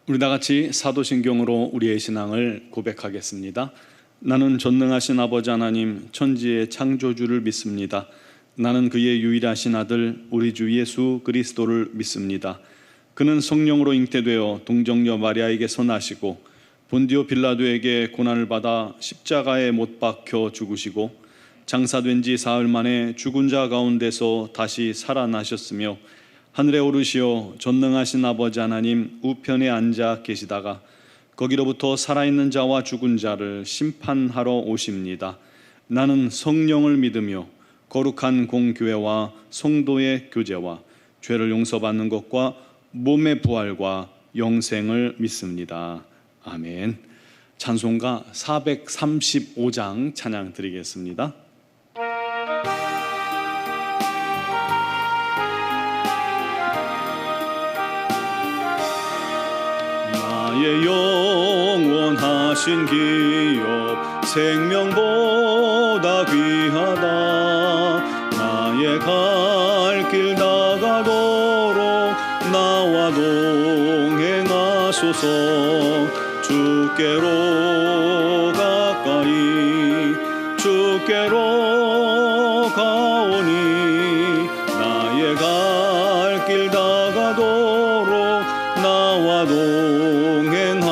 우리 다 같이 사도신경으로 우리의 신앙을 고백하겠습니다. 나는 전능하신 아버지 하나님 천지의 창조주를 믿습니다. 나는 그의 유일하신 아들 우리 주 예수 그리스도를 믿습니다. 그는 성령으로 잉태되어 동정녀 마리아에게서 나시고 본디오 빌라도에게 고난을 받아 십자가에 못 박혀 죽으시고 장사된 지 사흘 만에 죽은 자 가운데서 다시 살아나셨으며 하늘에 오르시어 전능하신 아버지 하나님 우편에 앉아 계시다가 거기로부터 살아있는 자와 죽은 자를 심판하러 오십니다. 나는 성령을 믿으며 거룩한 공교회와 성도의 교제와 죄를 용서받는 것과 몸의 부활과 영생을 믿습니다. 아멘. 찬송가 435장 찬양 드리겠습니다. 나의 영원하신 기업 생명보다 귀하다. 나의 갈 길 다가도록 나와 동행하소서. 주께로 가까이 주께로 가오니 나의 갈 길 다가도록 나와 동행하소서.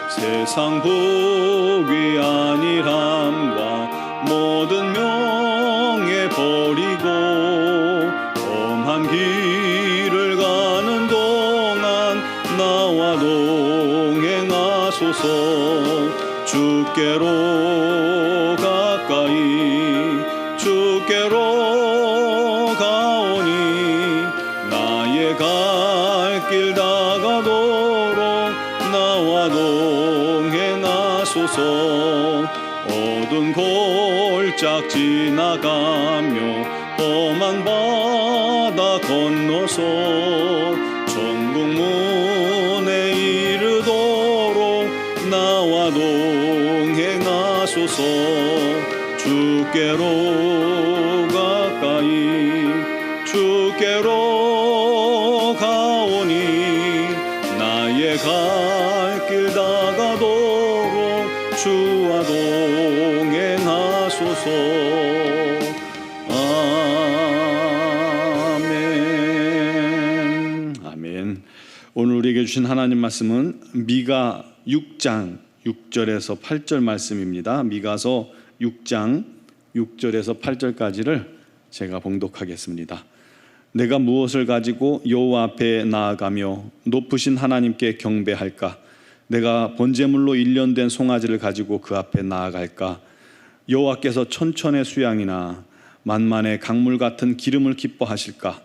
세상 복이 아니함과 모든 명예 버리고 험한 길을 가는 동안 나와 동행하소서. 주께로 가까이 주께로 가오니 나의 갈 길 다가도록 나와 동행하소서. 어두운 골짝 지나가며 험한 바다 건너서 천국 문에 이르도록 나와 동행하소서. 주께로 가까이 주께로 가오니 나의 갈 길 다가도록 주와 동행하소서. 아멘. 아멘. 오늘 우리에게 주신 하나님 말씀은 미가 6장 6절에서 8절 말씀입니다. 미가서 6장 6절에서 8절까지를 제가 봉독하겠습니다. 내가 무엇을 가지고 여호와 앞에 나아가며 높으신 하나님께 경배할까? 내가 번제물로 일련된 송아지를 가지고 그 앞에 나아갈까? 여호와께서 천천의 수양이나 만만의 강물 같은 기름을 기뻐하실까?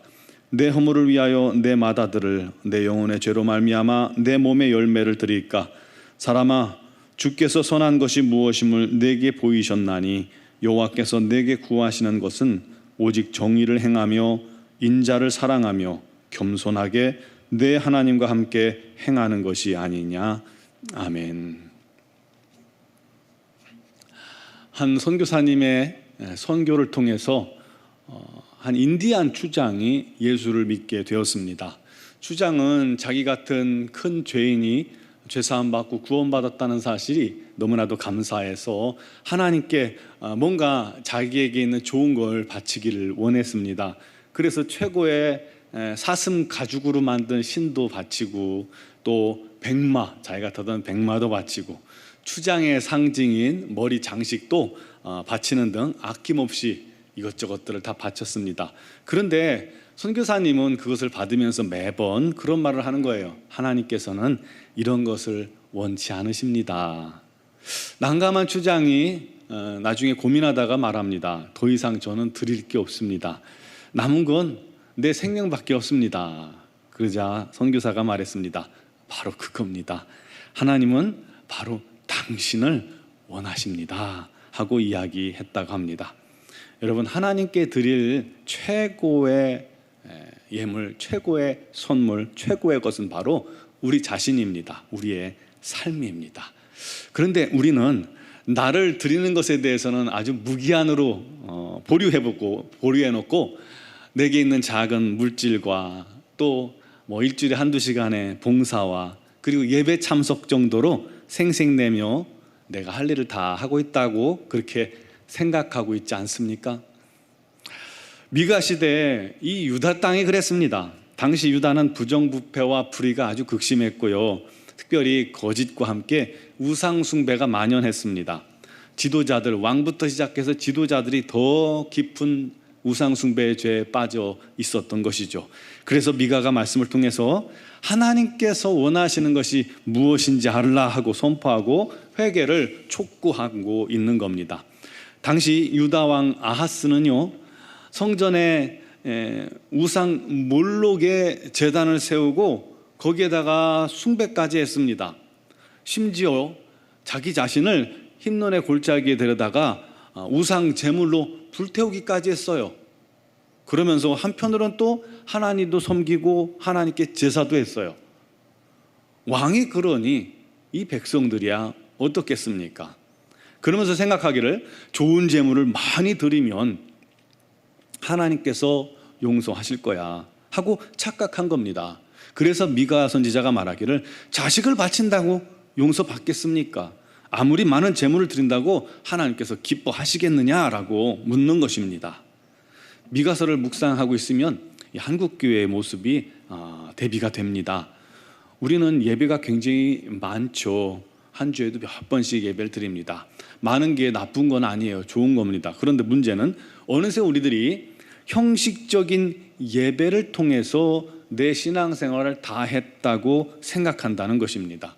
내 허물을 위하여 내 맏아들을 내 영혼의 죄로 말미암아 내 몸의 열매를 드릴까? 사람아, 주께서 선한 것이 무엇임을 내게 보이셨나니 여호와께서 내게 구하시는 것은 오직 정의를 행하며 인자를 사랑하며 겸손하게 내 하나님과 함께 행하는 것이 아니냐. 아멘. 한 선교사님의 선교를 통해서 한 인디안 추장이 예수를 믿게 되었습니다. 추장은 자기 같은 큰 죄인이 죄사함 받고 구원받았다는 사실이 너무나도 감사해서 하나님께 뭔가 자기에게 있는 좋은 걸 바치기를 원했습니다. 그래서 최고의 사슴 가죽으로 만든 신도 바치고 또 백마, 자기가 타던 백마도 바치고 추장의 상징인 머리 장식도 바치는 등 아낌없이 이것저것들을 다 바쳤습니다. 그런데 선교사님은 그것을 받으면서 매번 그런 말을 하는 거예요. 하나님께서는 이런 것을 원치 않으십니다. 난감한 추장이 나중에 고민하다가 말합니다. 더 이상 저는 드릴 게 없습니다. 남은 건 내 생명밖에 없습니다. 그러자 선교사가 말했습니다. 바로 그겁니다. 하나님은 바로 당신을 원하십니다 하고 이야기했다고 합니다. 여러분, 하나님께 드릴 최고의 예물, 최고의 선물, 최고의 것은 바로 우리 자신입니다. 우리의 삶입니다. 그런데 우리는 나를 드리는 것에 대해서는 아주 무기한으로 보류해놓고 내게 있는 작은 물질과 또 뭐 일주일에 한두 시간의 봉사와 그리고 예배 참석 정도로 생색내며 내가 할 일을 다 하고 있다고 그렇게 생각하고 있지 않습니까? 미가 시대에 이 유다 땅이 그랬습니다. 당시 유다는 부정부패와 불의가 아주 극심했고요. 특별히 거짓과 함께 우상 숭배가 만연했습니다. 지도자들, 왕부터 시작해서 지도자들이 더 깊은 우상 숭배의 죄에 빠져 있었던 것이죠. 그래서 미가가 말씀을 통해서 하나님께서 원하시는 것이 무엇인지 알라 하고 선포하고 회개를 촉구하고 있는 겁니다. 당시 유다 왕 아하스는요, 성전에 우상 몰록의 제단을 세우고 거기에다가 숭배까지 했습니다. 심지어 자기 자신을 흰눈의 골짜기에 데려다가 우상 제물로 불태우기까지 했어요. 그러면서 한편으로는 또 하나님도 섬기고 하나님께 제사도 했어요. 왕이 그러니 이 백성들이야 어떻겠습니까? 그러면서 생각하기를 좋은 제물을 많이 드리면 하나님께서 용서하실 거야 하고 착각한 겁니다. 그래서 미가 선지자가 말하기를 자식을 바친다고 용서받겠습니까? 아무리 많은 제물을 드린다고 하나님께서 기뻐하시겠느냐라고 묻는 것입니다. 미가서를 묵상하고 있으면 한국교회의 모습이 대비가 됩니다. 우리는 예배가 굉장히 많죠. 한 주에도 몇 번씩 예배를 드립니다. 많은 게 나쁜 건 아니에요. 좋은 겁니다. 그런데 문제는 어느새 우리들이 형식적인 예배를 통해서 내 신앙생활을 다 했다고 생각한다는 것입니다.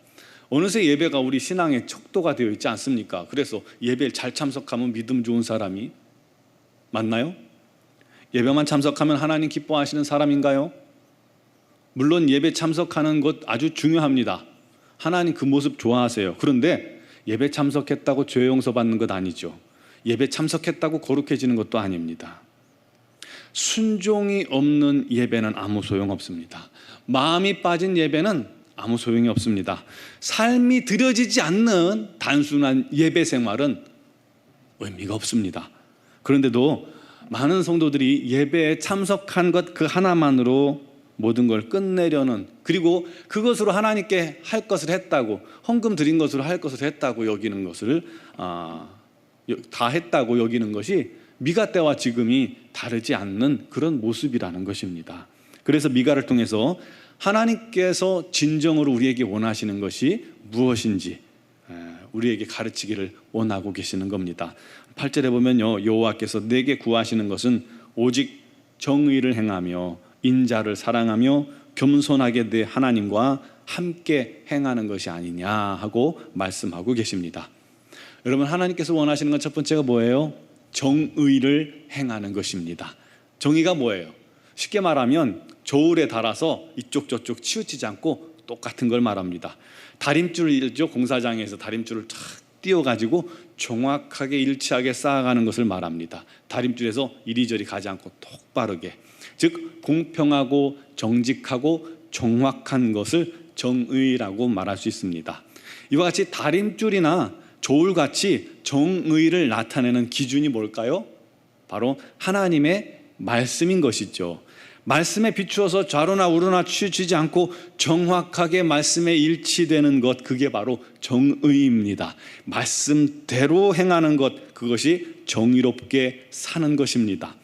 어느새 예배가 우리 신앙의 척도가 되어 있지 않습니까? 그래서 예배를 잘 참석하면 믿음 좋은 사람이 맞나요? 예배만 참석하면 하나님 기뻐하시는 사람인가요? 물론 예배 참석하는 것 아주 중요합니다. 하나님 그 모습 좋아하세요. 그런데 예배 참석했다고 죄 용서받는 것 아니죠. 예배 참석했다고 거룩해지는 것도 아닙니다. 순종이 없는 예배는 아무 소용없습니다. 마음이 빠진 예배는 아무 소용이 없습니다. 삶이 드려지지 않는 단순한 예배 생활은 의미가 없습니다. 그런데도 많은 성도들이 예배에 참석한 것 그 하나만으로 모든 걸 끝내려는, 그리고 그것으로 하나님께 할 것을 했다고, 헌금 드린 것으로 할 것을 했다고 여기는 것을 다 했다고 여기는 것이 미가 때와 지금이 다르지 않는 그런 모습이라는 것입니다. 그래서 미가를 통해서 하나님께서 진정으로 우리에게 원하시는 것이 무엇인지 우리에게 가르치기를 원하고 계시는 겁니다. 8절에 보면요, 여호와께서 내게 구하시는 것은 오직 정의를 행하며 인자를 사랑하며 겸손하게 내 하나님과 함께 행하는 것이 아니냐 하고 말씀하고 계십니다. 여러분, 하나님께서 원하시는 건 첫 번째가 뭐예요? 정의를 행하는 것입니다. 정의가 뭐예요? 쉽게 말하면 저울에 달아서 이쪽 저쪽 치우치지 않고 똑같은 걸 말합니다. 다림줄이죠. 공사장에서 다림줄을 탁 띄워가지고 정확하게 일치하게 쌓아가는 것을 말합니다. 다림줄에서 이리저리 가지 않고 똑바르게, 즉 공평하고 정직하고 정확한 것을 정의라고 말할 수 있습니다. 이와 같이 다림줄이나 저울같이 정의를 나타내는 기준이 뭘까요? 바로 하나님의 말씀인 것이죠. 말씀에 비추어서 좌로나 우로나 치우치지 않고 정확하게 말씀에 일치되는 것, 그게 바로 정의입니다. 말씀대로 행하는 것, 그것이 정의롭게 사는 것입니다.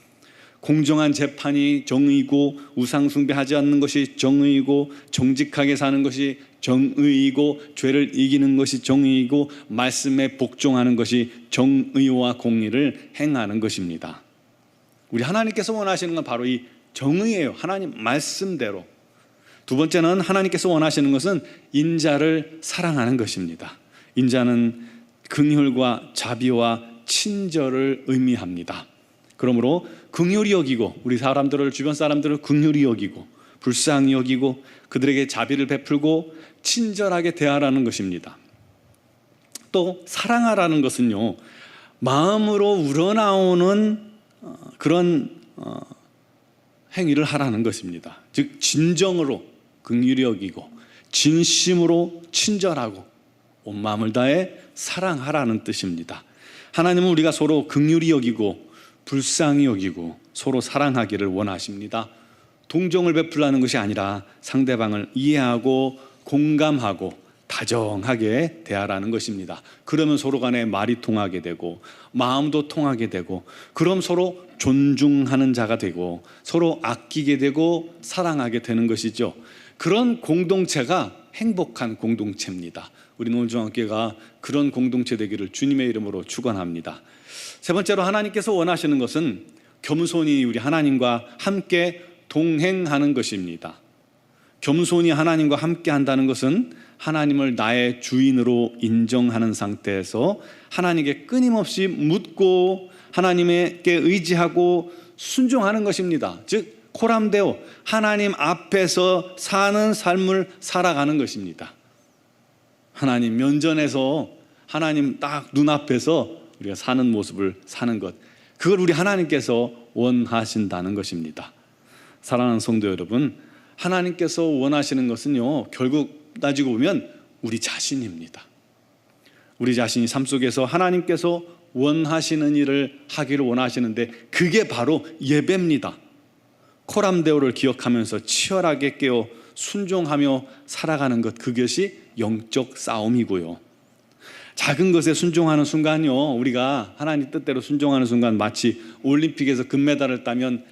공정한 재판이 정의이고, 우상 숭배하지 않는 것이 정의이고, 정직하게 사는 것이 정의이고, 죄를 이기는 것이 정의이고, 말씀에 복종하는 것이 정의와 공의를 행하는 것입니다. 우리 하나님께서 원하시는 건 바로 이 정의예요. 하나님 말씀대로. 두 번째는 하나님께서 원하시는 것은 인자를 사랑하는 것입니다. 인자는 긍휼과 자비와 친절을 의미합니다. 그러므로 긍휼히 여기고, 우리 사람들을, 주변 사람들을 긍휼히 여기고 불쌍히 여기고 그들에게 자비를 베풀고 친절하게 대하라는 것입니다. 또 사랑하라는 것은요, 마음으로 우러나오는 그런 행위를 하라는 것입니다. 즉 진정으로 긍휼히 여기고 진심으로 친절하고 온 마음을 다해 사랑하라는 뜻입니다. 하나님은 우리가 서로 긍휼히 여기고 불쌍히 여기고 서로 사랑하기를 원하십니다. 동정을 베풀라는 것이 아니라 상대방을 이해하고 공감하고 다정하게 대하라는 것입니다. 그러면 서로 간에 말이 통하게 되고 마음도 통하게 되고, 그럼 서로 존중하는 자가 되고 서로 아끼게 되고 사랑하게 되는 것이죠. 그런 공동체가 행복한 공동체입니다. 우리 노원중앙교회가 그런 공동체 되기를 주님의 이름으로 축원합니다. 세 번째로 하나님께서 원하시는 것은 겸손히 우리 하나님과 함께 동행하는 것입니다. 겸손히 하나님과 함께 한다는 것은 하나님을 나의 주인으로 인정하는 상태에서 하나님께 끊임없이 묻고 하나님께 의지하고 순종하는 것입니다. 즉 코람데오, 하나님 앞에서 사는 삶을 살아가는 것입니다. 하나님 면전에서 하나님 딱 눈앞에서 우리가 사는 모습을 사는 것, 그걸 우리 하나님께서 원하신다는 것입니다. 사랑하는 성도 여러분, 하나님께서 원하시는 것은요, 결국 따지고 보면 우리 자신입니다. 우리 자신이 삶 속에서 하나님께서 원하시는 일을 하기를 원하시는데, 그게 바로 예배입니다. 코람데오를 기억하면서 치열하게 깨어 순종하며 살아가는 것, 그것이 영적 싸움이고요. 작은 것에 순종하는 순간요, 우리가 하나님 뜻대로 순종하는 순간 마치 올림픽에서 금메달을 따면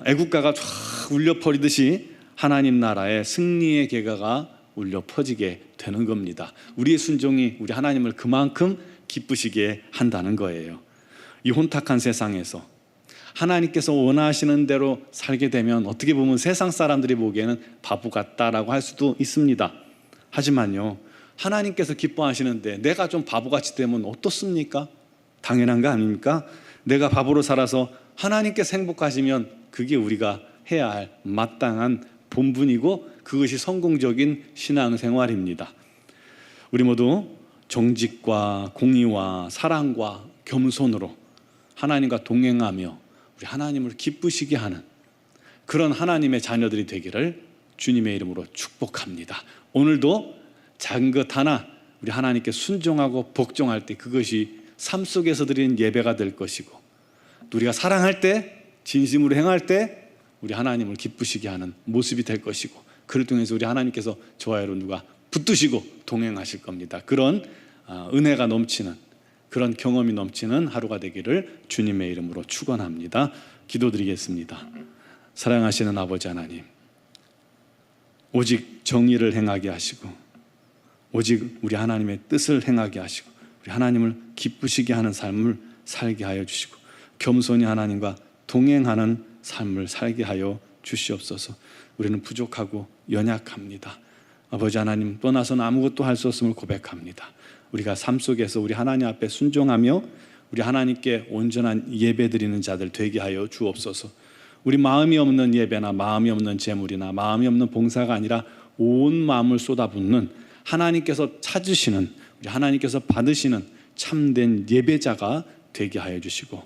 애국가가 쫙 울려 퍼지듯이 하나님 나라의 승리의 계가가 울려 퍼지게 되는 겁니다. 우리의 순종이 우리 하나님을 그만큼 기쁘시게 한다는 거예요. 이 혼탁한 세상에서 하나님께서 원하시는 대로 살게 되면 어떻게 보면 세상 사람들이 보기에는 바보 같다라고 할 수도 있습니다. 하지만요, 하나님께서 기뻐하시는데 내가 좀 바보같이 되면 어떻습니까? 당연한 거 아닙니까? 내가 바보로 살아서 하나님께서 행복하시면 그게 우리가 해야 할 마땅한 본분이고, 그것이 성공적인 신앙생활입니다. 우리 모두 정직과 공의와 사랑과 겸손으로 하나님과 동행하며 우리 하나님을 기쁘시게 하는 그런 하나님의 자녀들이 되기를 주님의 이름으로 축복합니다. 오늘도 작은 것 하나 우리 하나님께 순종하고 복종할 때 그것이 삶 속에서 드리는 예배가 될 것이고, 우리가 사랑할 때, 진심으로 행할 때 우리 하나님을 기쁘시게 하는 모습이 될 것이고, 그를 통해서 우리 하나님께서 저와 여러분과 붙드시고 동행하실 겁니다. 그런 은혜가 넘치는, 그런 경험이 넘치는 하루가 되기를 주님의 이름으로 축원합니다. 기도드리겠습니다. 사랑하시는 아버지 하나님, 오직 정의를 행하게 하시고 오직 우리 하나님의 뜻을 행하게 하시고 우리 하나님을 기쁘시게 하는 삶을 살게 하여 주시고, 겸손히 하나님과 동행하는 삶을 살게 하여 주시옵소서. 우리는 부족하고 연약합니다. 아버지 하나님, 떠나서는 아무것도 할 수 없음을 고백합니다. 우리가 삶 속에서 우리 하나님 앞에 순종하며 우리 하나님께 온전한 예배 드리는 자들 되게 하여 주옵소서. 우리 마음이 없는 예배나 마음이 없는 제물이나 마음이 없는 봉사가 아니라 온 마음을 쏟아붓는, 하나님께서 찾으시는, 우리 하나님께서 받으시는 참된 예배자가 되게 하여 주시고,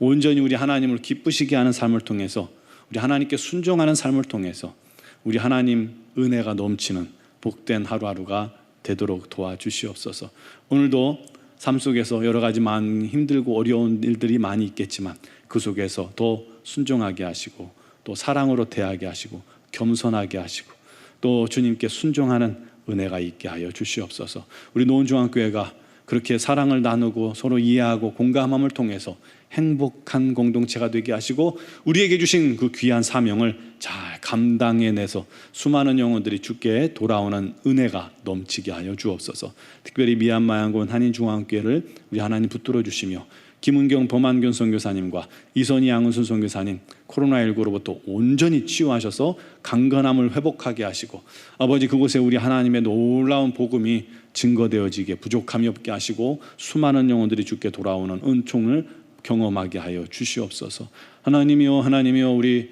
온전히 우리 하나님을 기쁘시게 하는 삶을 통해서, 우리 하나님께 순종하는 삶을 통해서 우리 하나님 은혜가 넘치는 복된 하루하루가 되도록 도와주시옵소서. 오늘도 삶 속에서 여러 가지 많은 힘들고 어려운 일들이 많이 있겠지만 그 속에서 더 순종하게 하시고, 또 사랑으로 대하게 하시고, 겸손하게 하시고, 또 주님께 순종하는 은혜가 있게 하여 주시옵소서. 우리 노원중앙교회가 그렇게 사랑을 나누고 서로 이해하고 공감함을 통해서 행복한 공동체가 되게 하시고, 우리에게 주신 그 귀한 사명을 잘 감당해내서 수많은 영혼들이 주께 돌아오는 은혜가 넘치게 하여 주옵소서. 특별히 미얀마 양곤 한인중앙교회를 우리 하나님 붙들어 주시며, 김은경 범한균 선교사님과 이선희 양은순 선교사님 코로나19로부터 온전히 치유하셔서 강건함을 회복하게 하시고, 아버지 그곳에 우리 하나님의 놀라운 복음이 증거되어지게 부족함이 없게 하시고, 수많은 영혼들이 주께 돌아오는 은총을 경험하게 하여 주시옵소서. 하나님이여, 하나님이여, 우리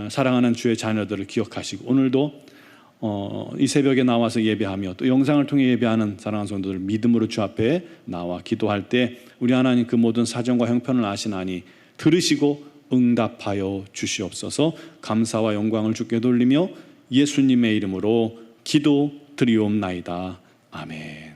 사랑하는 주의 자녀들을 기억하시고, 오늘도 이 새벽에 나와서 예배하며 또 영상을 통해 예배하는 사랑하는 성도들 믿음으로 주 앞에 나와 기도할 때 우리 하나님 그 모든 사정과 형편을 아시나니 들으시고 응답하여 주시옵소서. 감사와 영광을 주께 돌리며 예수님의 이름으로 기도 드리옵나이다. 아멘.